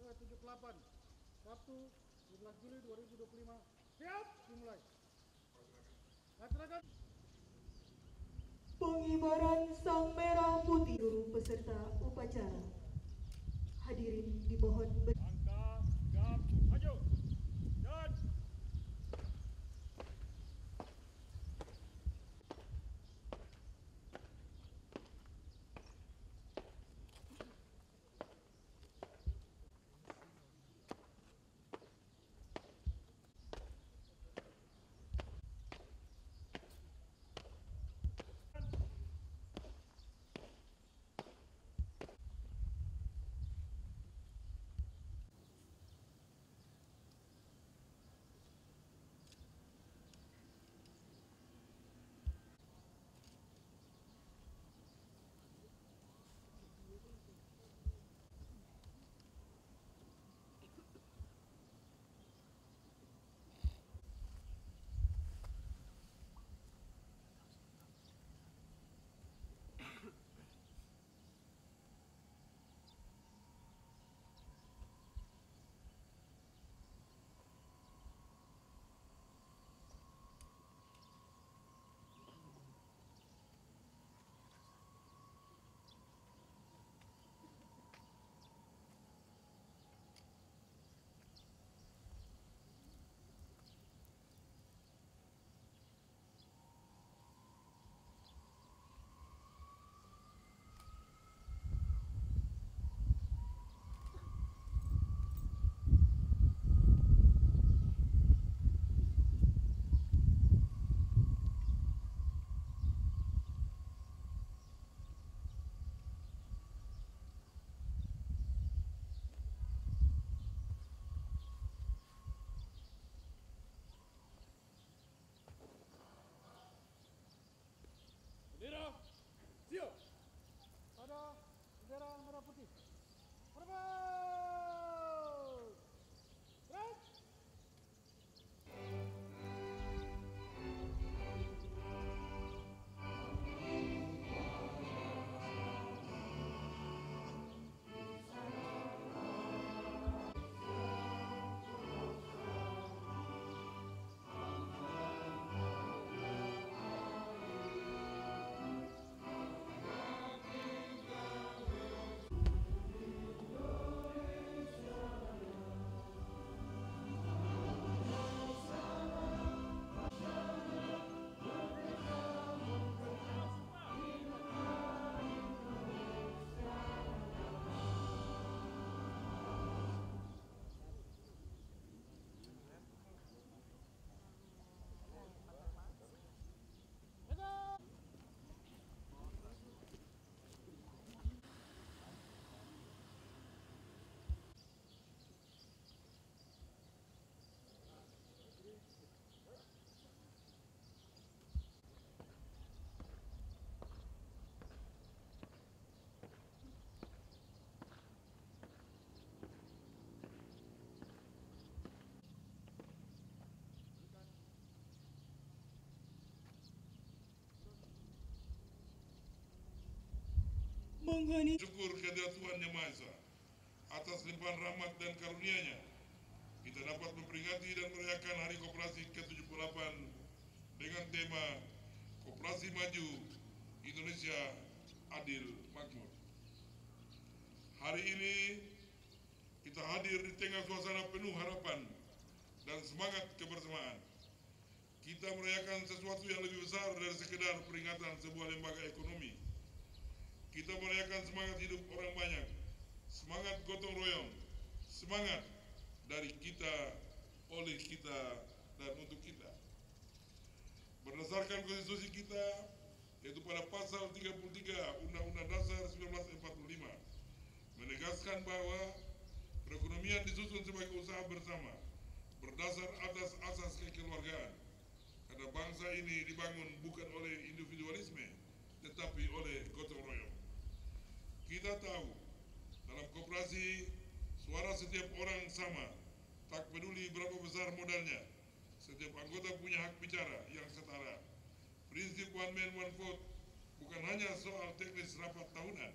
78, Sabtu 17 Juli 2025. Siap, dimulai. Masyarakat. Pengibaran Sang Merah Putih seluruh peserta upacara. Hadirin dimohon Angka sigap maju. Dan bendera siap. Pada bendera merah putih. Berbang. Gerak. menghuni Syukur kehadirat Tuhan Yang Maha Esa atas limpahan rahmat dan karunia-Nya, kita dapat memperingati dan merayakan Hari Koperasi ke-78 dengan tema Koperasi Maju Indonesia Adil Makmur. Hari ini kita hadir di tengah suasana penuh harapan dan semangat kebersamaan. Kita merayakan sesuatu yang lebih besar dari sekedar peringatan sebuah lembaga ekonomi. Kita merayakan semangat hidup orang banyak, semangat gotong royong, semangat dari kita, oleh kita, dan untuk kita. Berdasarkan konstitusi kita, yaitu pada pasal 33 Undang-Undang Dasar 1945, menegaskan bahwa perekonomian disusun sebagai usaha bersama, berdasar atas asas kekeluargaan. Karena bangsa ini dibangun bukan oleh individualisme, tetapi oleh gotong royong. Kita tahu, dalam koperasi, suara setiap orang sama, tak peduli berapa besar modalnya. Setiap anggota punya hak bicara yang setara. Prinsip one man one vote bukan hanya soal teknis rapat tahunan.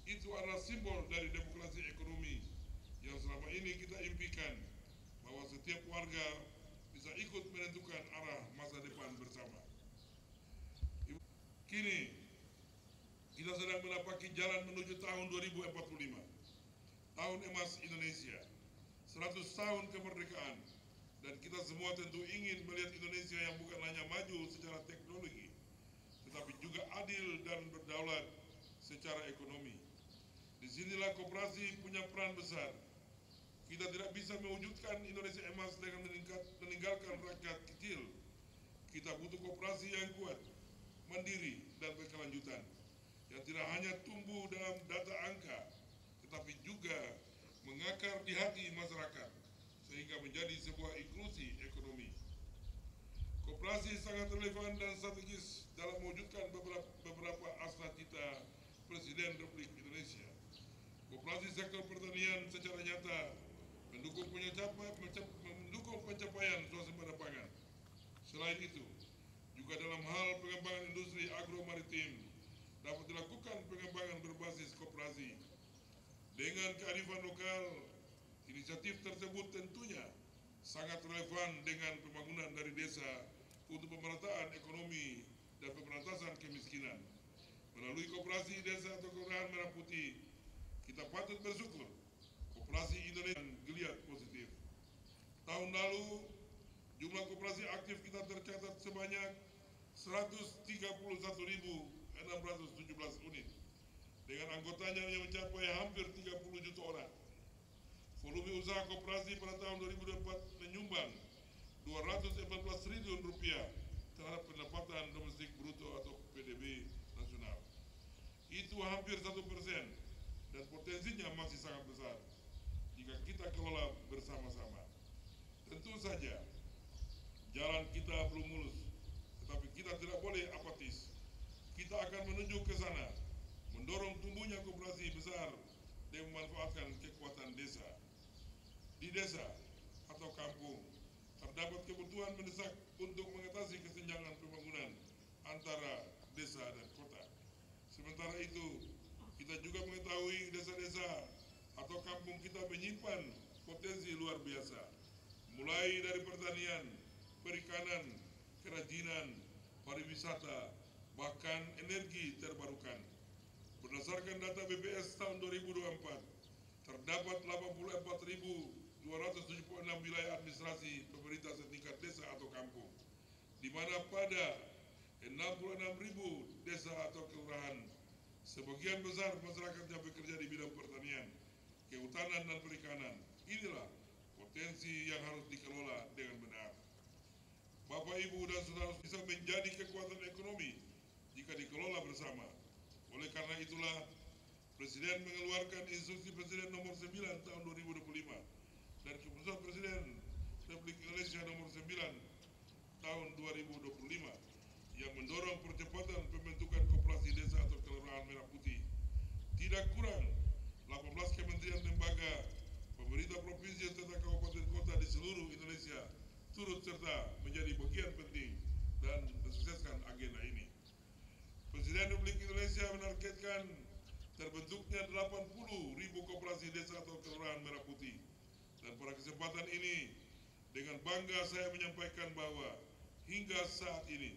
Itu adalah simbol dari demokrasi ekonomi yang selama ini kita impikan bahwa setiap warga bisa ikut menentukan arah masa depan bersama. Kini, kita sedang menapaki jalan menuju tahun 2045, tahun emas Indonesia, 100 tahun kemerdekaan, dan kita semua tentu ingin melihat Indonesia yang bukan hanya maju secara teknologi, tetapi juga adil dan berdaulat secara ekonomi. Disinilah koperasi punya peran besar. Kita tidak bisa mewujudkan Indonesia emas dengan meninggalkan rakyat kecil. Kita butuh koperasi yang kuat, mandiri, dan berkelanjutan, yang tidak hanya tumbuh dalam data angka, tetapi juga mengakar di hati masyarakat, sehingga menjadi sebuah inklusi ekonomi. Koperasi sangat relevan dan strategis dalam mewujudkan beberapa asas cita Presiden Republik Indonesia. Koperasi sektor pertanian secara nyata mendukung pencapaian swasembada pangan. Selain itu, juga dalam hal pengembangan industri agro-maritim dapat dilakukan pengembangan berbasis koperasi. Dengan kearifan lokal, inisiatif tersebut tentunya sangat relevan dengan pembangunan dari desa untuk pemerataan ekonomi dan pemberantasan kemiskinan. Melalui koperasi desa atau kelurahan Merah Putih, kita patut bersyukur koperasi Indonesia geliat positif. Tahun lalu, jumlah koperasi aktif kita tercatat sebanyak 131.617 unit, dengan anggotanya yang mencapai hampir 30 juta orang. Volume usaha koperasi pada tahun 2024 menyumbang 214 triliun rupiah terhadap pendapatan domestik bruto atau PDB nasional. Itu hampir 1%, dan potensinya masih sangat besar jika kita kelola bersama-sama. Tentu saja jalan kita belum mulus, tetapi kita tidak boleh apatis. Kita akan menuju ke sana, mendorong tumbuhnya koperasi besar dan memanfaatkan kekuatan desa. Di desa atau kampung terdapat kebutuhan mendesak untuk mengatasi kesenjangan pembangunan antara desa dan kota. Sementara itu, kita juga mengetahui desa-desa atau kampung kita menyimpan potensi luar biasa, mulai dari pertanian, perikanan, kerajinan, pariwisata, bahkan energi terbarukan. Berdasarkan data BPS tahun 2024, terdapat 84.276 wilayah administrasi pemerintah setingkat desa atau kampung, di mana pada 66.000 desa atau kelurahan, sebagian besar masyarakatnya bekerja di bidang pertanian, kehutanan, dan perikanan. Inilah potensi yang harus dikelola dengan benar. Bapak, Ibu, dan saudara bisa menjadi kekuatan ekonomi jika dikelola bersama. Oleh karena itulah, Presiden mengeluarkan Instruksi Presiden nomor 9 tahun 2025 dan Keputusan Presiden Republik Indonesia nomor 9 tahun 2025 yang mendorong percepatan pembentukan koperasi desa atau kelurahan Merah Putih. Tidak kurang 18 kementerian lembaga, pemerintah provinsi serta kabupaten kota di seluruh Indonesia turut serta menjadi bagian penting dan mensukseskan agenda ini. Presiden Republik Indonesia menargetkan terbentuknya 80.000 koperasi desa atau kelurahan Merah Putih. Dan pada kesempatan ini, dengan bangga saya menyampaikan bahwa hingga saat ini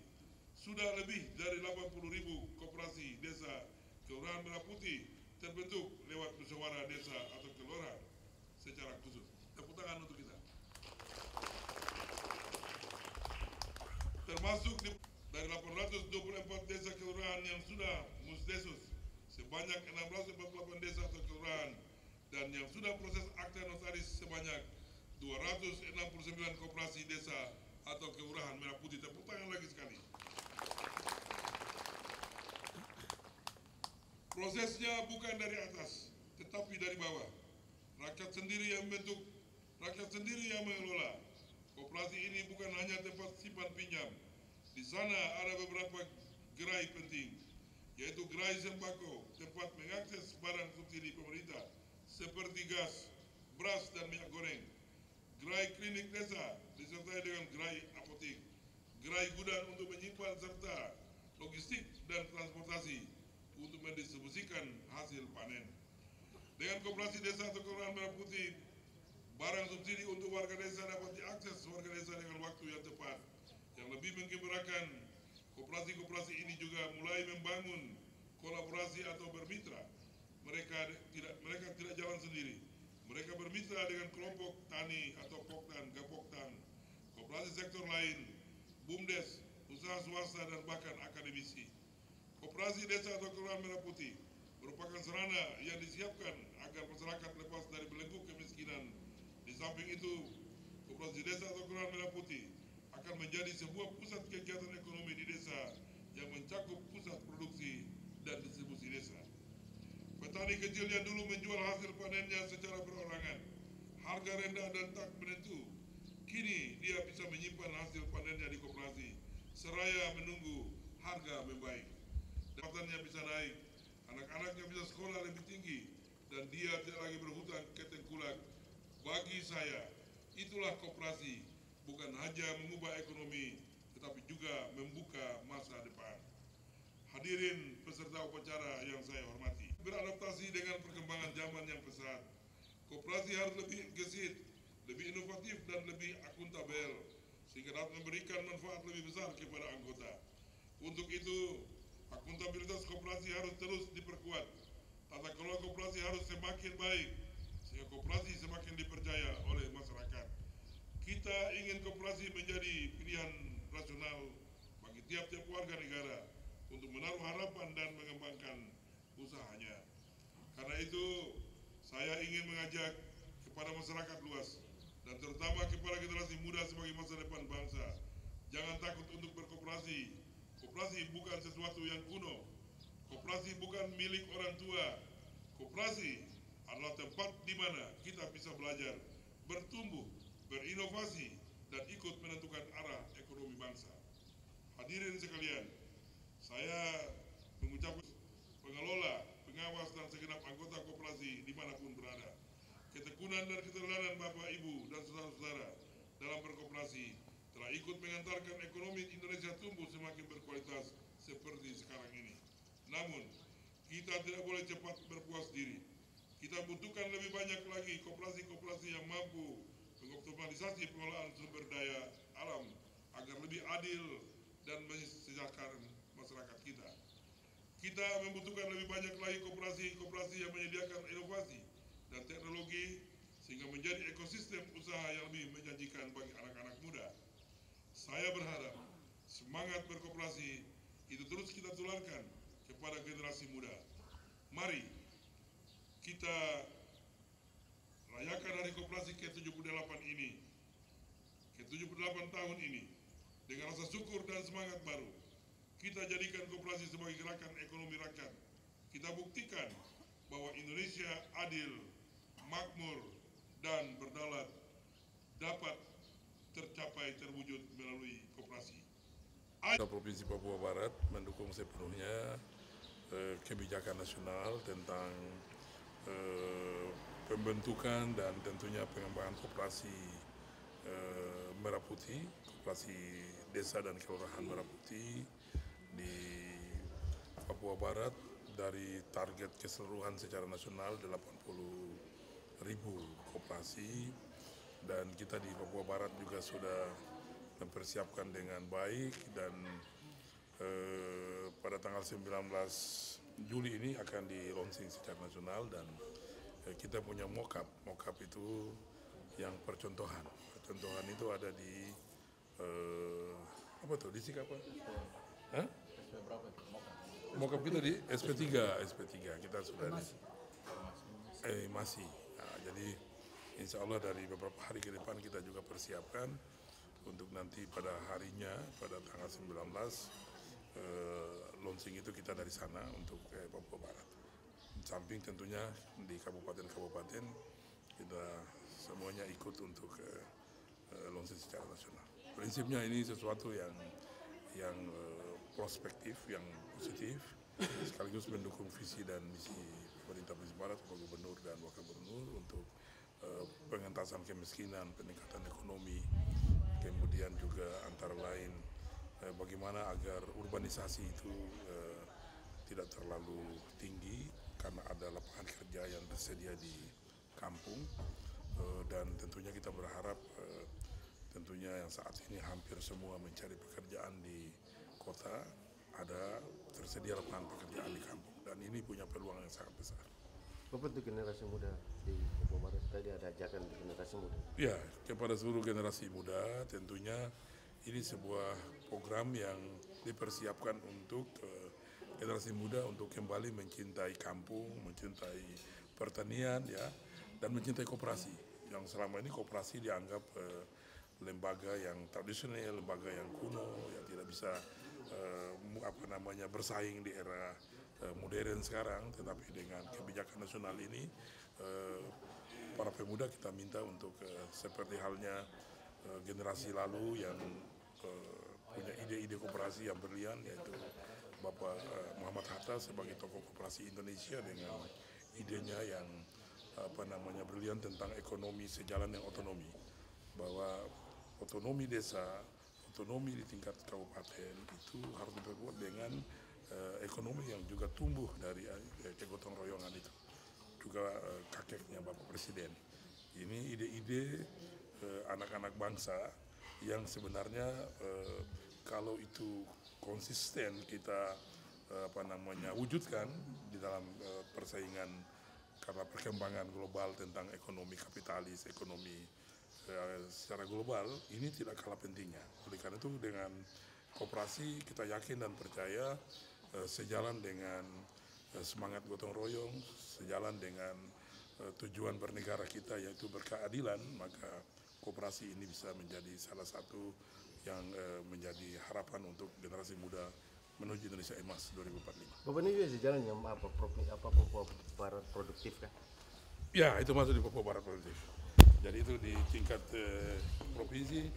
sudah lebih dari 80.000 koperasi desa kelurahan Merah Putih terbentuk lewat musyawarah desa atau kelurahan secara khusus. Tepuk tangan untuk kita. Termasuk dari 824 desa kelurahan yang sudah musdesus, sebanyak 1648 desa atau kelurahan, dan yang sudah proses akta notaris sebanyak 269 koperasi desa atau kelurahan Merah Putih. Tepuk tangan lagi sekali. Prosesnya bukan dari atas, tetapi dari bawah. Rakyat sendiri yang membentuk, rakyat sendiri yang mengelola. Koperasi ini bukan hanya tempat simpan pinjam. Di sana ada beberapa gerai penting, yaitu gerai sembako, tempat mengakses barang subsidi pemerintah seperti gas, beras, dan minyak goreng. Gerai klinik desa disertai dengan gerai apotek, gerai gudang untuk menyimpan serta logistik dan transportasi untuk mendistribusikan hasil panen. Dengan koperasi desa atau kelurahan Merah Putih, barang subsidi untuk warga desa dapat diakses warga desa dengan waktu yang tepat. Yang lebih menggembirakan, koperasi-koperasi ini juga mulai membangun kolaborasi atau bermitra. Mereka tidak jalan sendiri. Mereka bermitra dengan kelompok tani atau poktan, gapoktan, koperasi sektor lain, BUMDes, usaha swasta dan bahkan akademisi. Koperasi desa atau kelurahan Merah Putih merupakan sarana yang disiapkan agar masyarakat lepas dari belenggu kemiskinan. Di samping itu, koperasi desa atau kelurahan Merah Putih akan menjadi sebuah pusat kegiatan ekonomi di desa yang mencakup pusat produksi dan distribusi desa. Petani kecil yang dulu menjual hasil panennya secara perorangan, harga rendah dan tak menentu, kini dia bisa menyimpan hasil panennya di koperasi, seraya menunggu harga membaik. Dapatannya bisa naik, anak-anaknya bisa sekolah lebih tinggi, dan dia tidak lagi berhutang ke tengkulak. Bagi saya, itulah koperasi, bukan hanya mengubah ekonomi, tetapi juga membuka masa depan. Hadirin peserta upacara yang saya hormati, beradaptasi dengan perkembangan zaman yang pesat. Koperasi harus lebih gesit, lebih inovatif dan lebih akuntabel, sehingga dapat memberikan manfaat lebih besar kepada anggota. Untuk itu, akuntabilitas koperasi harus terus diperkuat. Tata kelola koperasi harus semakin baik, sehingga koperasi semakin dipercaya oleh masyarakat. Kita ingin koperasi menjadi pilihan rasional bagi tiap-tiap warga negara untuk menaruh harapan dan mengembangkan usahanya. Karena itu, saya ingin mengajak kepada masyarakat luas dan terutama kepada generasi muda sebagai masa depan bangsa, jangan takut untuk berkoperasi. Koperasi bukan sesuatu yang kuno. Koperasi bukan milik orang tua. Koperasi adalah tempat di mana kita bisa belajar, bertumbuh, berinovasi, dan ikut menentukan arah ekonomi bangsa. Hadirin sekalian, saya mengucapkan pengelola, pengawas, dan segenap anggota koperasi dimanapun berada. Ketekunan dan keteladanan Bapak, Ibu, dan saudara-saudara dalam berkoperasi telah ikut mengantarkan ekonomi Indonesia tumbuh semakin berkualitas seperti sekarang ini. Namun, kita tidak boleh cepat berpuas diri. Kita butuhkan lebih banyak lagi koperasi-koperasi yang mampu mengoptimalisasi pengelolaan sumber daya alam agar lebih adil dan mensejahterakan masyarakat kita. Kita membutuhkan lebih banyak lagi koperasi-koperasi yang menyediakan inovasi dan teknologi sehingga menjadi ekosistem usaha yang lebih menjanjikan bagi anak-anak muda. Saya berharap semangat berkoperasi itu terus kita tularkan kepada generasi muda. Mari kita rayakan Hari Koperasi ke-78 ini, ke-78 tahun ini, dengan rasa syukur dan semangat baru. Kita jadikan koperasi sebagai gerakan ekonomi rakyat. Kita buktikan bahwa Indonesia adil, makmur, dan berdaulat dapat tercapai terwujud melalui koperasi. Provinsi Papua Barat mendukung sepenuhnya kebijakan nasional tentang pembentukan dan tentunya pengembangan koperasi Merah Putih, koperasi desa dan kelurahan Merah Putih di Papua Barat dari target keseluruhan secara nasional 80.000 koperasi, dan kita di Papua Barat juga sudah mempersiapkan dengan baik dan pada tanggal 19 Juli ini akan di launching secara nasional dan kita punya mock-up itu yang percontohan itu ada di apa tuh di SIK apa? Hah? Mock-up kita di SP3 kita sudah masih. Nah, jadi insya Allah dari beberapa hari ke depan kita juga persiapkan untuk nanti pada harinya pada tanggal 19 launching itu kita dari sana untuk Papua Barat. Samping tentunya di kabupaten-kabupaten kita semuanya ikut untuk launching secara nasional. Prinsipnya ini sesuatu yang prospektif, yang positif, sekaligus mendukung visi dan misi pemerintah Provinsi Barat, Pak Gubernur dan Wakil Gubernur untuk pengentasan kemiskinan, peningkatan ekonomi, kemudian juga antara lain bagaimana agar urbanisasi itu tidak terlalu tinggi, karena ada lapangan kerja yang tersedia di kampung. Dan tentunya kita berharap tentunya yang saat ini hampir semua mencari pekerjaan di kota, ada tersedia lapangan pekerjaan di kampung, dan ini punya peluang yang sangat besar. Bapak untuk generasi muda di Papua Barat tadi ada ajakan untuk generasi muda. Ya, kepada seluruh generasi muda tentunya ini sebuah program yang dipersiapkan untuk generasi muda untuk kembali mencintai kampung, mencintai pertanian, ya, dan mencintai koperasi. Yang selama ini koperasi dianggap lembaga yang tradisional, lembaga yang kuno, yang tidak bisa bersaing di era modern sekarang. Tetapi dengan kebijakan nasional ini, para pemuda kita minta untuk seperti halnya generasi lalu yang punya ide-ide koperasi yang brilian, yaitu Bapak Muhammad Hatta sebagai tokoh koperasi Indonesia dengan idenya yang brilian tentang ekonomi sejalan yang otonomi, bahwa otonomi desa, otonomi di tingkat kabupaten itu harus diperkuat dengan ekonomi yang juga tumbuh dari kegotong royongan itu. Juga kakeknya Bapak Presiden. Ini ide-ide anak-anak bangsa yang sebenarnya kalau itu konsisten kita wujudkan di dalam persaingan karena perkembangan global tentang ekonomi kapitalis, ekonomi secara global, ini tidak kalah pentingnya. Oleh karena itu dengan koperasi kita yakin dan percaya sejalan dengan semangat gotong royong, sejalan dengan tujuan bernegara kita yaitu berkeadilan, maka koperasi ini bisa menjadi salah satu yang menjadi harapan untuk generasi muda menuju Indonesia Emas 2045. Bapak ini juga sejalan yang Papua Barat produktif kan? Ya, itu masuk di Papua Barat produktif. Jadi itu di tingkat provinsi